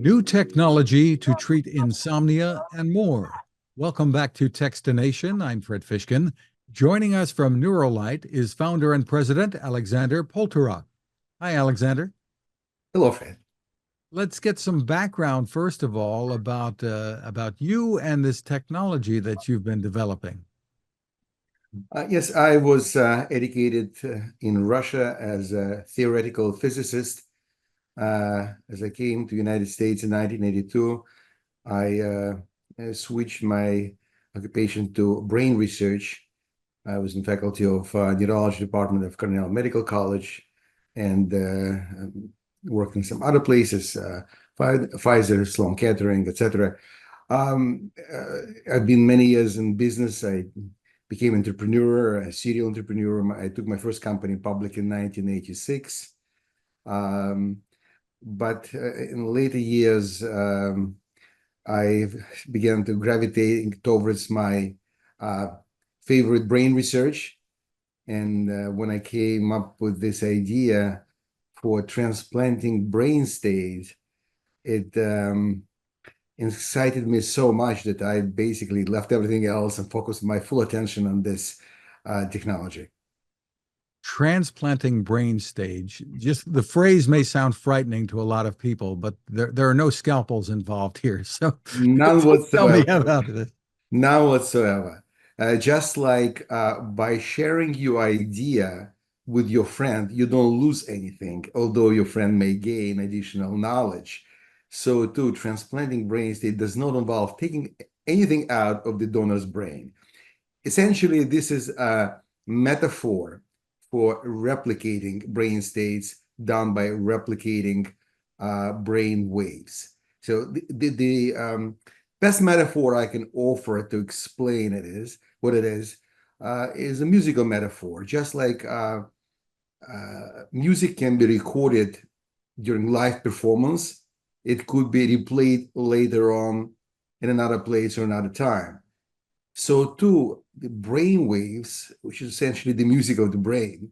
New technology to treat insomnia and more. Welcome back to Techstination. I'm Fred Fishkin. Joining us from NeuroLight is founder and president Alexander Poltorak. Hi, Alexander. Hello, Fred. Let's get some background, first of all, about you and this technology that you've been developing. Yes, I was educated in Russia as a theoretical physicist. As I came to the United States in 1982, I switched my occupation to brain research. I was in faculty of neurology department of Cornell Medical College and worked in some other places, Pfizer, Sloan Kettering, etc. I've been many years in business. I became entrepreneur, a serial entrepreneur. I took my first company public in 1986. But in later years, I began to gravitate towards my favorite brain research. And when I came up with this idea for transplanting brain states, it excited me so much that I basically left everything else and focused my full attention on this technology. Transplanting brain stage, just the phrase may sound frightening to a lot of people, but there are no scalpels involved here. So none tell me whatsoever. about this. None whatsoever. Just like by sharing your idea with your friend, you don't lose anything, although your friend may gain additional knowledge. So too, transplanting brain state does not involve taking anything out of the donor's brain. Essentially, this is a metaphor for replicating brain states done by replicating brain waves. So the best metaphor I can offer to explain what it is a musical metaphor. Just like music can be recorded during live performance, it could be replayed later on in another place or another time. So too, the brain waves, which is essentially the music of the brain,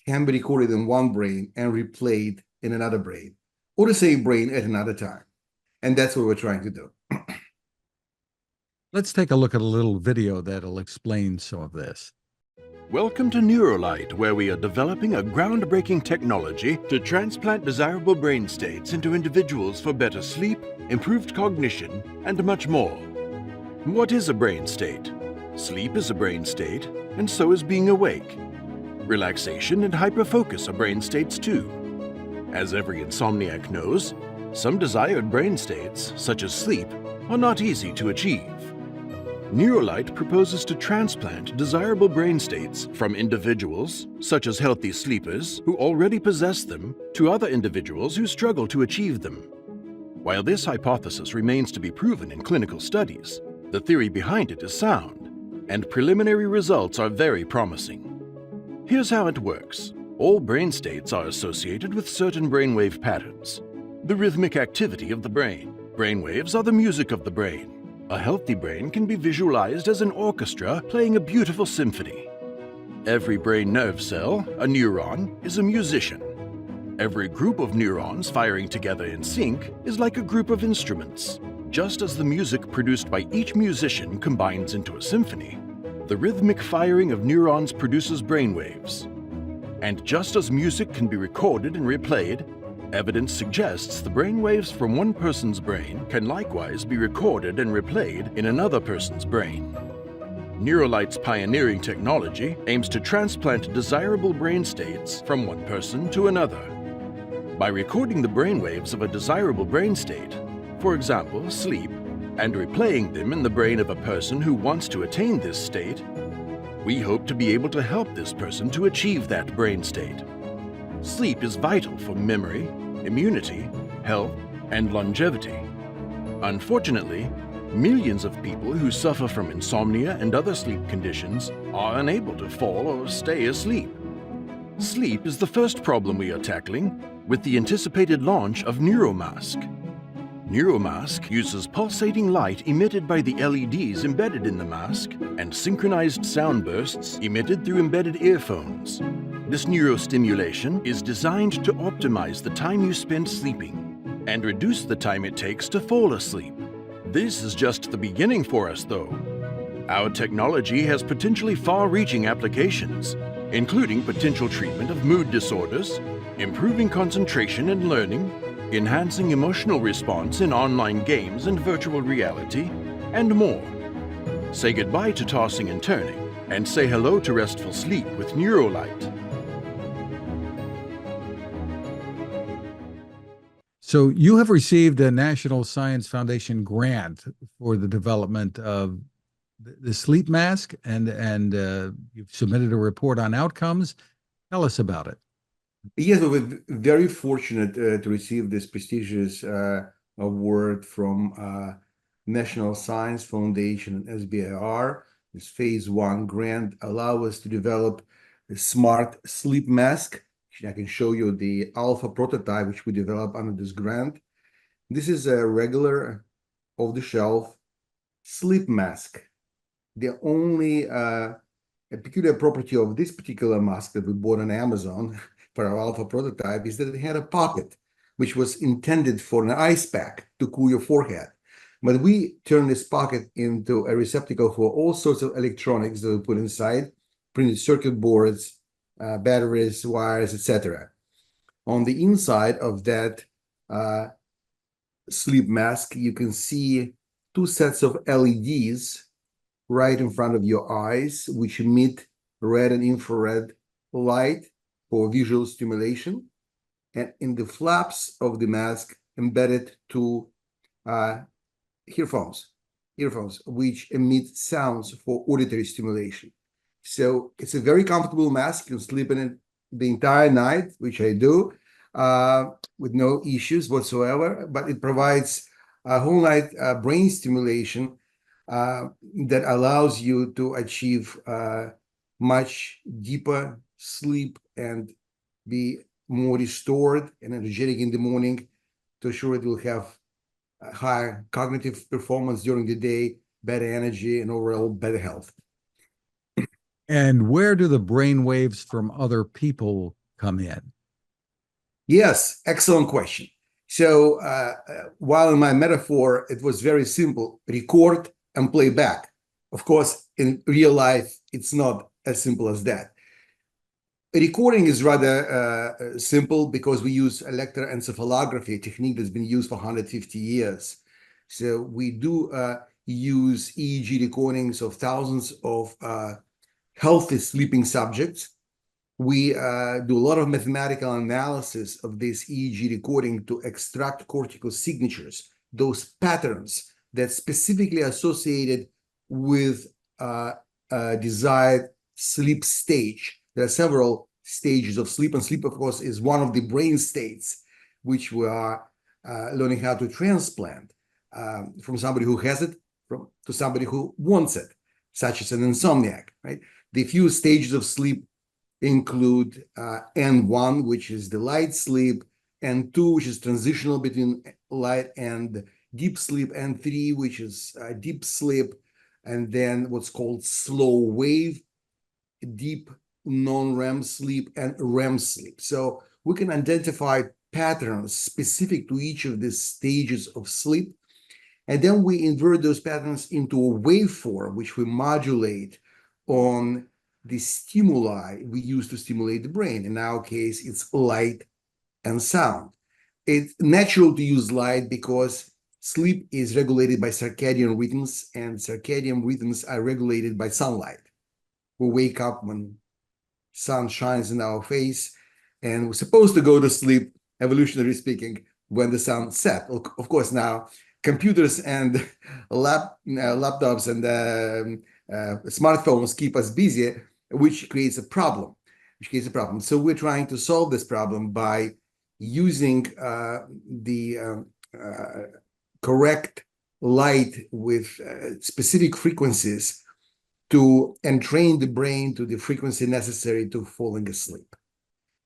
can be recorded in one brain and replayed in another brain, or the same brain at another time. And that's what we're trying to do. Let's take a look at a little video that'll explain some of this. Welcome to NeuroLight, where we are developing a groundbreaking technology to transplant desirable brain states into individuals for better sleep, improved cognition, and much more. What is a brain state? Sleep is a brain state, and so is being awake. Relaxation and hyperfocus are brain states too. As every insomniac knows, some desired brain states, such as sleep, are not easy to achieve. NeuroLight proposes to transplant desirable brain states from individuals, such as healthy sleepers, who already possess them, to other individuals who struggle to achieve them. While this hypothesis remains to be proven in clinical studies, the theory behind it is sound, and preliminary results are very promising. Here's how it works. All brain states are associated with certain brainwave patterns. The rhythmic activity of the brain. Brainwaves are the music of the brain. A healthy brain can be visualized as an orchestra playing a beautiful symphony. Every brain nerve cell, a neuron, is a musician. Every group of neurons firing together in sync is like a group of instruments. Just as the music produced by each musician combines into a symphony, the rhythmic firing of neurons produces brainwaves. And just as music can be recorded and replayed, evidence suggests the brainwaves from one person's brain can likewise be recorded and replayed in another person's brain. NeuroLight's pioneering technology aims to transplant desirable brain states from one person to another. By recording the brainwaves of a desirable brain state, for example, sleep, and replaying them in the brain of a person who wants to attain this state, we hope to be able to help this person to achieve that brain state. Sleep is vital for memory, immunity, health, and longevity. Unfortunately, millions of people who suffer from insomnia and other sleep conditions are unable to fall or stay asleep. Sleep is the first problem we are tackling with the anticipated launch of NeuroMask. NeuroMask uses pulsating light emitted by the LEDs embedded in the mask and synchronized sound bursts emitted through embedded earphones. This neurostimulation is designed to optimize the time you spend sleeping. and reduce the time it takes to fall asleep. This is just the beginning for us, though. Our technology has potentially far-reaching applications, including potential treatment of mood disorders, improving concentration and learning, enhancing emotional response in online games and virtual reality, and more. Say goodbye to tossing and turning, and say hello to restful sleep with NeuroLight. So you have received a National Science Foundation grant for the development of the sleep mask, and you've submitted a report on outcomes. Tell us about it. Yes, we were very fortunate to receive this prestigious award from National Science Foundation and SBIR. This phase 1 grant allow us to develop a smart sleep mask. I can show you the alpha prototype, which we developed under this grant. This is a regular off-the-shelf sleep mask. The only a peculiar property of this particular mask that we bought on Amazon for our alpha prototype is that it had a pocket, which was intended for an ice pack to cool your forehead. But we turned this pocket into a receptacle for all sorts of electronics that we put inside, printed circuit boards, batteries, wires, etc. On the inside of that sleep mask, you can see 2 sets of LEDs right in front of your eyes, which emit red and infrared light for visual stimulation. And in the flaps of the mask, embedded 2 earphones, which emit sounds for auditory stimulation. So it's a very comfortable mask. You can sleep in it the entire night, which I do, with no issues whatsoever. But it provides a whole night brain stimulation that allows you to achieve much deeper sleep and be more restored and energetic in the morning, to ensure it will have higher cognitive performance during the day, better energy, and overall better health. And where do the brain waves from other people come in? Yes, excellent question. So while in my metaphor, it was very simple, record and play back. Of course, in real life, it's not as simple as that. Recording is rather simple because we use electroencephalography, a technique that's been used for 150 years. So we do use EEG recordings of thousands of healthy sleeping subjects. We do a lot of mathematical analysis of this EEG recording to extract cortical signatures, those patterns that specifically associated with a desired sleep stage. There are several stages of sleep, and sleep, of course, is one of the brain states which we are learning how to transplant from somebody who has it to somebody who wants it, such as an insomniac, right? The few stages of sleep include N1, which is the light sleep, N2, which is transitional between light and deep sleep, N3, which is deep sleep, and then what's called slow wave, deep non-REM sleep, and REM sleep. So we can identify patterns specific to each of these stages of sleep, and then we invert those patterns into a waveform, which we modulate on the stimuli we use to stimulate the brain. In our case, it's light and sound. It's natural to use light because sleep is regulated by circadian rhythms, and circadian rhythms are regulated by sunlight. We wake up when sun shines in our face, and we're supposed to go to sleep, evolutionarily speaking, when the sun sets. Of course, now computers and laptops and smartphones keep us busy, which creates a problem. So we're trying to solve this problem by using the correct light with specific frequencies to entrain the brain to the frequency necessary to falling asleep.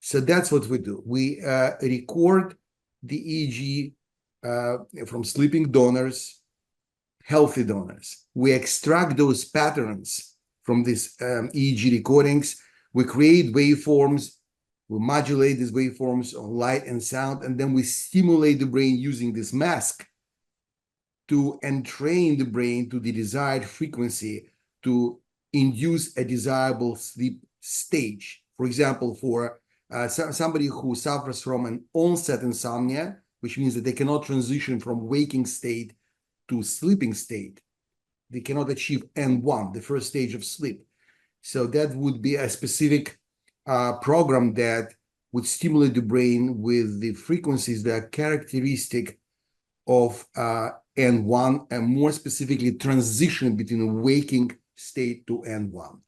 So that's what we do. We record the EEG from sleeping donors, healthy donors. We extract those patterns from these EEG recordings. We create waveforms We modulate these waveforms on light and sound, and then we stimulate the brain using this mask to entrain the brain to the desired frequency to induce a desirable sleep stage. For example, for somebody who suffers from an onset insomnia, which means that they cannot transition from waking state to sleeping state. They cannot achieve N1, the first stage of sleep. So that would be a specific program that would stimulate the brain with the frequencies that are characteristic of N1, and more specifically transition between waking state to N1.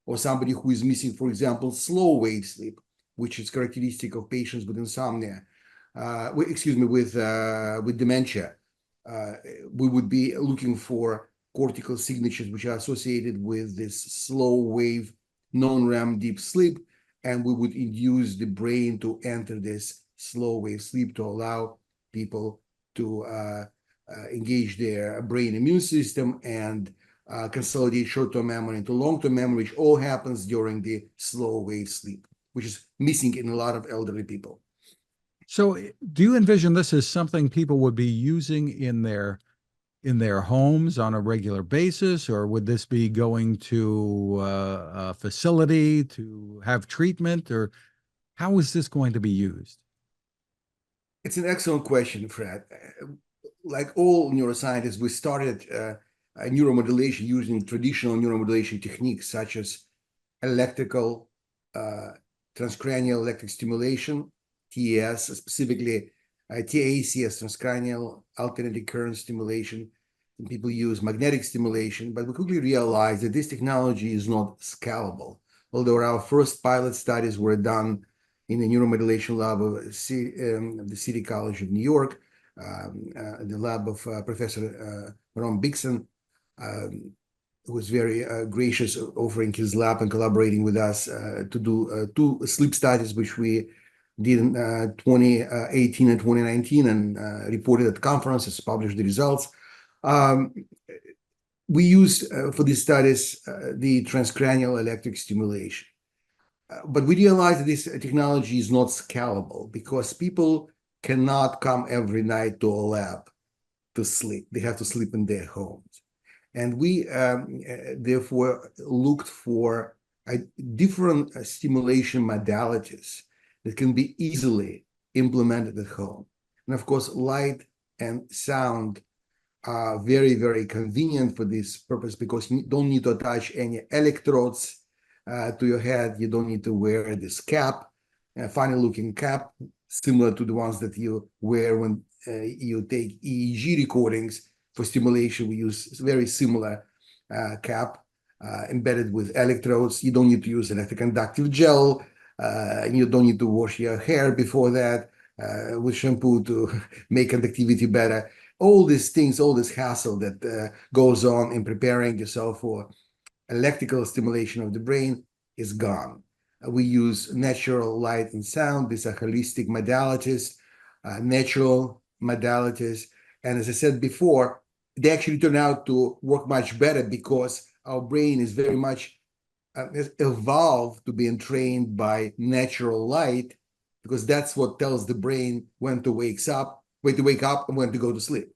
Or somebody who is missing, for example, slow wave sleep, which is characteristic of patients with insomnia, with dementia. We would be looking for cortical signatures which are associated with this slow wave non-REM deep sleep, and we would induce the brain to enter this slow wave sleep to allow people to engage their brain immune system and consolidate short-term memory into long-term memory, which all happens during the slow wave sleep, which is missing in a lot of elderly people. So do you envision this as something people would be using in their homes on a regular basis, or would this be going to a facility to have treatment, or how is this going to be used? It's an excellent question, Fred. Like all neuroscientists, we started neuromodulation using traditional neuromodulation techniques such as electrical transcranial electric stimulation, TES, specifically TACS, transcranial alternating current stimulation. And people use magnetic stimulation, but we quickly realized that this technology is not scalable. Although our first pilot studies were done in the neuromodulation lab of the City College of New York, the lab of Professor Ron Bixson, who was very gracious offering his lab and collaborating with us to do 2 sleep studies, which we did in 2018 and 2019 and reported at conferences, published the results. We used for these studies the transcranial electric stimulation. But we realized that this technology is not scalable because people cannot come every night to a lab to sleep. They have to sleep in their homes. And we therefore looked for different stimulation modalities that can be easily implemented at home. And of course, light and sound are very, very convenient for this purpose because you don't need to attach any electrodes to your head. You don't need to wear this cap, a funny looking cap, similar to the ones that you wear when you take EEG recordings for stimulation. We use very similar cap embedded with electrodes. You don't need to use electroconductive gel. You don't need to wash your hair before that with shampoo to make conductivity better. All these things, all this hassle that goes on in preparing yourself for electrical stimulation of the brain is gone. We use natural light and sound. These are holistic modalities, natural modalities. And as I said before, they actually turn out to work much better because our brain is very much evolved to be entrained by natural light, because that's what tells the brain when to wake up and when to go to sleep.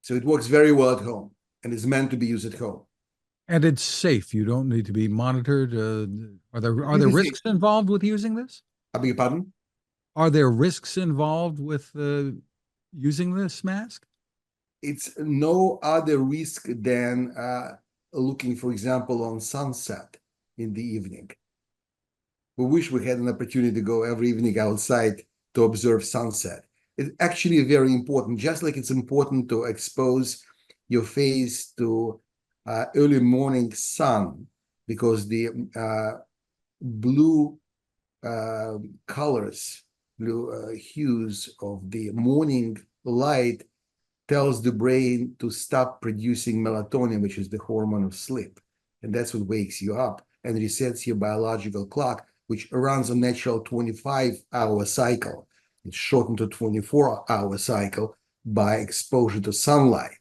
So it works very well at home and is meant to be used at home. And it's safe. You don't need to be monitored. Are there risks involved with using this? I beg your pardon? Are there risks involved with using this mask? It's no other risk than looking, for example, on sunset in the evening. We wish we had an opportunity to go every evening outside to observe sunset. It's actually very important, just like it's important to expose your face to early morning sun, because the blue colors, blue hues of the morning light tells the brain to stop producing melatonin, which is the hormone of sleep. And that's what wakes you up and resets your biological clock, which runs a natural 25-hour cycle. It's shortened to 24-hour cycle by exposure to sunlight.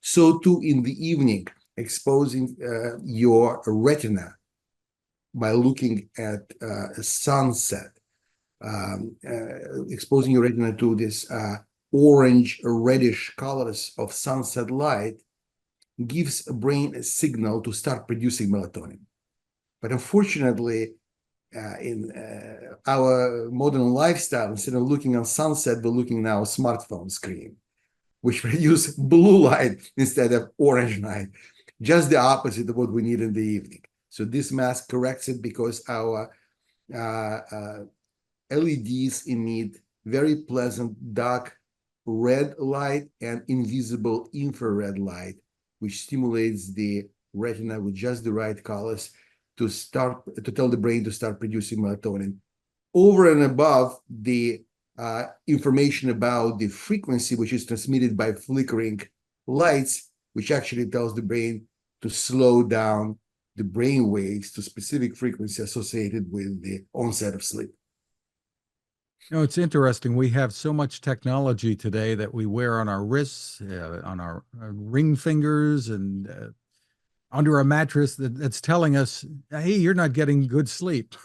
So too in the evening, exposing your retina by looking at a sunset exposing your retina to this orange or reddish colors of sunset light gives a brain a signal to start producing melatonin. But unfortunately, in our modern lifestyle, instead of looking on sunset, we're looking now at smartphone screen, which produce blue light instead of orange light, just the opposite of what we need in the evening. So this mask corrects it because our LEDs emit very pleasant dark red light and invisible infrared light, which stimulates the retina with just the right colors to tell the brain to start producing melatonin. Over and above the information about the frequency, which is transmitted by flickering lights, which actually tells the brain to slow down the brain waves to specific frequency associated with the onset of sleep. You know, it's interesting. We have so much technology today that we wear on our wrists, on our ring fingers, and under a mattress that's telling us, hey, you're not getting good sleep.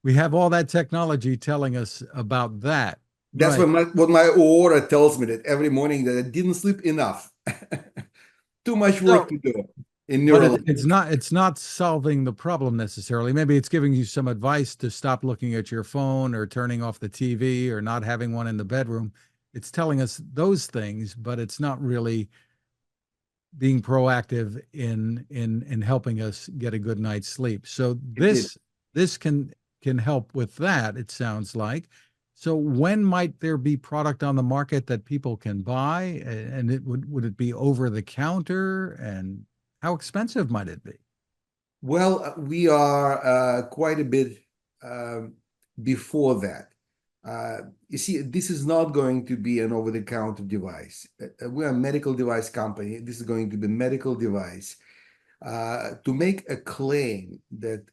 We have all that technology telling us about that. That's right. what my aura tells me, that every morning that I didn't sleep enough. Too much work to do in NeuroLight. But it's not solving the problem necessarily. Maybe it's giving you some advice to stop looking at your phone or turning off the TV or not having one in the bedroom. It's telling us those things, but it's not really being proactive in helping us get a good night's sleep. So this can help with that, it sounds like. So when might there be product on the market that people can buy? And would it be over the counter? And how expensive might it be? Well, we are quite a bit before that. You see, this is not going to be an over-the-counter device. We're a medical device company. This is going to be a medical device. To make a claim that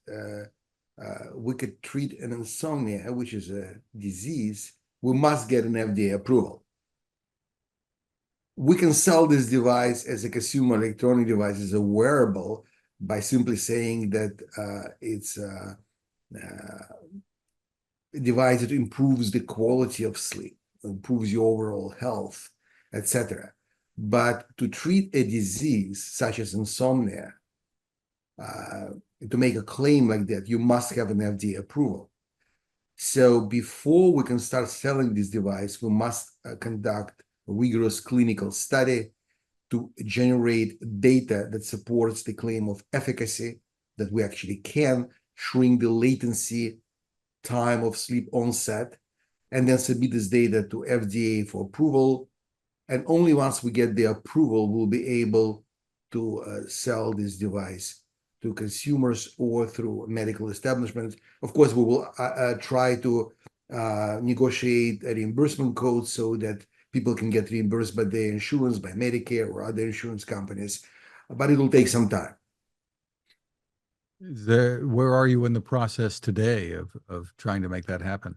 we could treat an insomnia, which is a disease, we must get an FDA approval. We can sell this device as a consumer electronic device, as a wearable, by simply saying that it's a device that improves the quality of sleep, improves your overall health, etc. But to treat a disease such as insomnia, to make a claim like that, you must have an FDA approval. So before we can start selling this device, we must conduct a rigorous clinical study to generate data that supports the claim of efficacy, that we actually can shrink the latency time of sleep onset, and then submit this data to FDA for approval. And only once we get the approval, we'll be able to sell this device to consumers or through medical establishments. Of course, we will try to negotiate a reimbursement code so that people can get reimbursed by their insurance, by Medicare or other insurance companies, but it'll take some time. Where are you in the process today of trying to make that happen?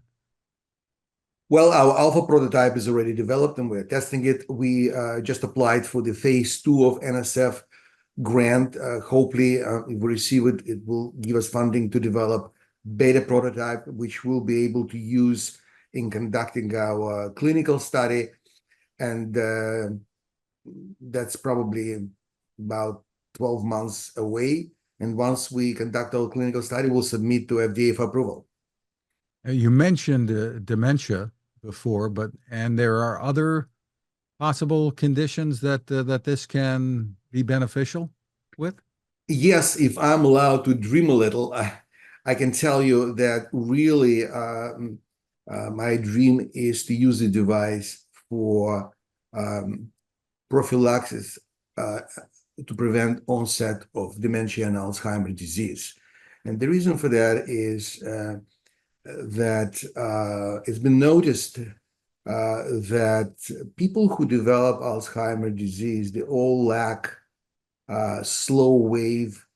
Well, our alpha prototype is already developed and we're testing it. We just applied for the phase 2 of NSF grant. Hopefully, if we receive it, it will give us funding to develop beta prototype, which we'll be able to use in conducting our clinical study. And that's probably about 12 months away. And once we conduct our clinical study, we'll submit to FDA for approval. You mentioned dementia before, and there are other possible conditions that this can be beneficial with? Yes, if I'm allowed to dream a little, I can tell you that really my dream is to use the device for prophylaxis to prevent onset of dementia and Alzheimer's disease. And the reason for that is that it's been noticed that people who develop Alzheimer's disease, they all lack slow wave,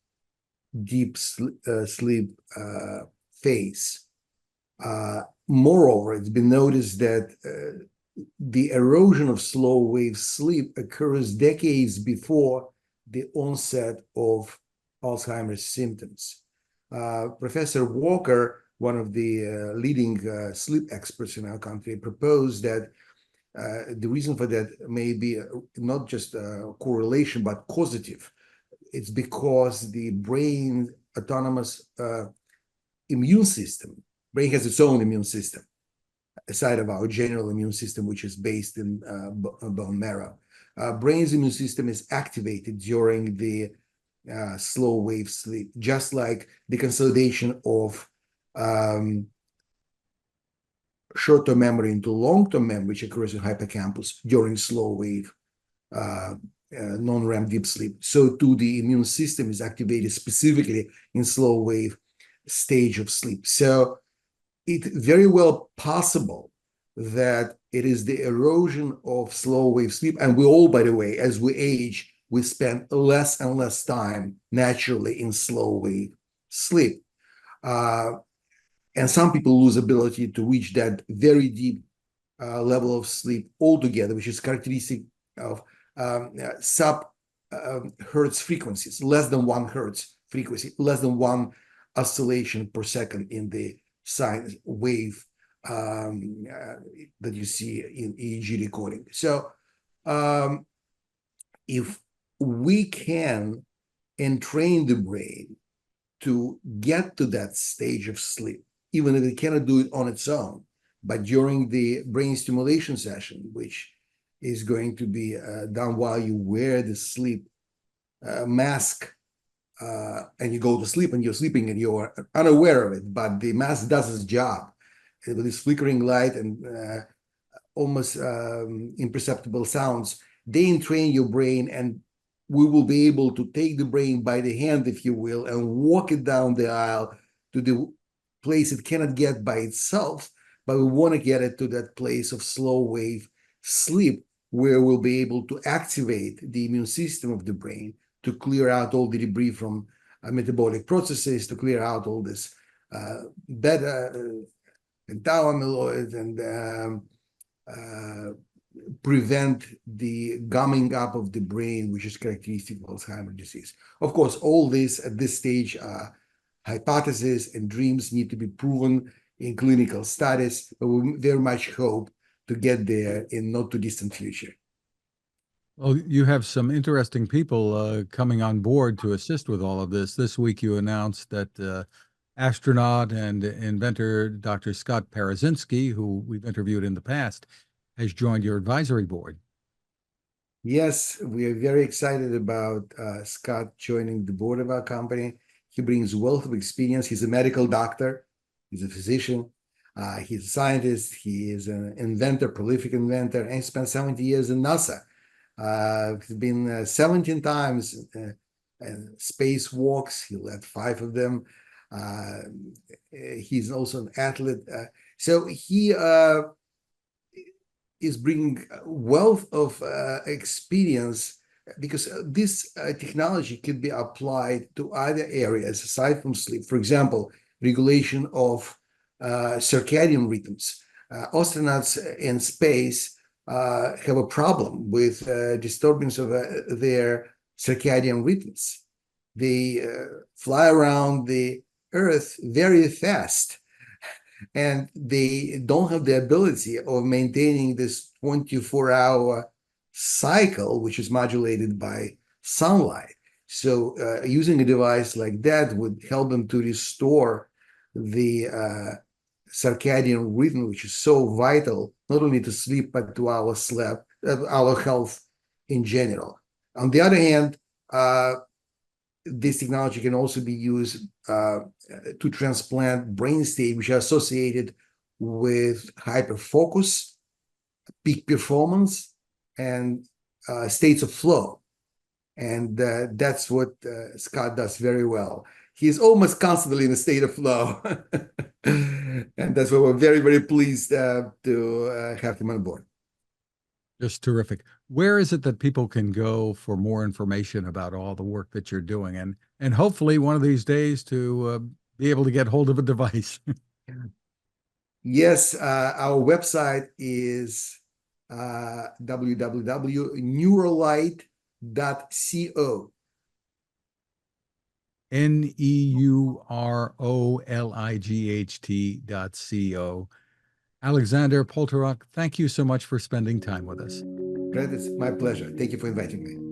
deep sleep phase. Moreover, it's been noticed that the erosion of slow wave sleep occurs decades before the onset of Alzheimer's symptoms. Professor Walker one of the leading sleep experts in our country, proposed that the reason for that may be not just a correlation, but causative. It's because the brain autonomous immune system, brain has its own immune system, aside of our general immune system, which is based in bone marrow. Brain's immune system is activated during the slow wave sleep, just like the consolidation of short-term memory into long-term memory, which occurs in hippocampus during slow wave non-REM deep sleep. So too, the immune system is activated specifically in slow wave stage of sleep. So it's very well possible that it is the erosion of slow wave sleep. And we all, by the way, as we age, we spend less and less time naturally in slow wave sleep. And some people lose ability to reach that very deep level of sleep altogether, which is characteristic of sub-hertz frequencies, less than 1 hertz frequency, less than 1 oscillation per second in the sine wave that you see in EEG recording. So if we can entrain the brain to get to that stage of sleep, even if it cannot do it on its own, but during the brain stimulation session, which is going to be done while you wear the sleep mask and you go to sleep and you're sleeping and you're unaware of it, but the mask does its job with this flickering light and almost imperceptible sounds. They entrain your brain, and we will be able to take the brain by the hand, if you will, and walk it down the aisle to the place it cannot get by itself, but we want to get it to that place of slow wave sleep where we'll be able to activate the immune system of the brain to clear out all the debris from metabolic processes, to clear out all this beta and tau amyloid, and prevent the gumming up of the brain, which is characteristic of Alzheimer's disease. Of course, all this at this stage are hypotheses, and dreams need to be proven in clinical studies, but we very much hope to get there in not too distant future. Well, you have some interesting people coming on board to assist with all of this. This week, you announced that astronaut and inventor Dr. Scott Parazynski, who we've interviewed in the past, has joined your advisory board. Yes, we are very excited about Scott joining the board of our company. He brings a wealth of experience. He's a medical doctor. He's a physician. He's a scientist. He is an inventor, prolific inventor, and he spent 70 years in NASA. He's been 17 times spacewalks. He led 5 of them. He's also an athlete. So he is bringing wealth of experience, because this technology can be applied to other areas aside from sleep. For example, regulation of circadian rhythms. Astronauts in space have a problem with disturbance of their circadian rhythms. They fly around the Earth very fast, and they don't have the ability of maintaining this 24-hour cycle, which is modulated by sunlight. So using a device like that would help them to restore the circadian rhythm, which is so vital, not only to sleep, but to our sleep, our health in general. On the other hand, this technology can also be used to transplant brain states which are associated with hyperfocus, peak performance, and states of flow. And that's what Scott does very well. He's almost constantly in a state of flow. And that's why we're very, very pleased to have him on board. Just terrific. Where is it that people can go for more information about all the work that you're doing, and hopefully one of these days to be able to get hold of a device? Yes, our website is www.neurolight.co. NeuroLight.co. Alexander Poltorak, thank you so much for spending time with us. Fred, it's my pleasure. Thank you for inviting me.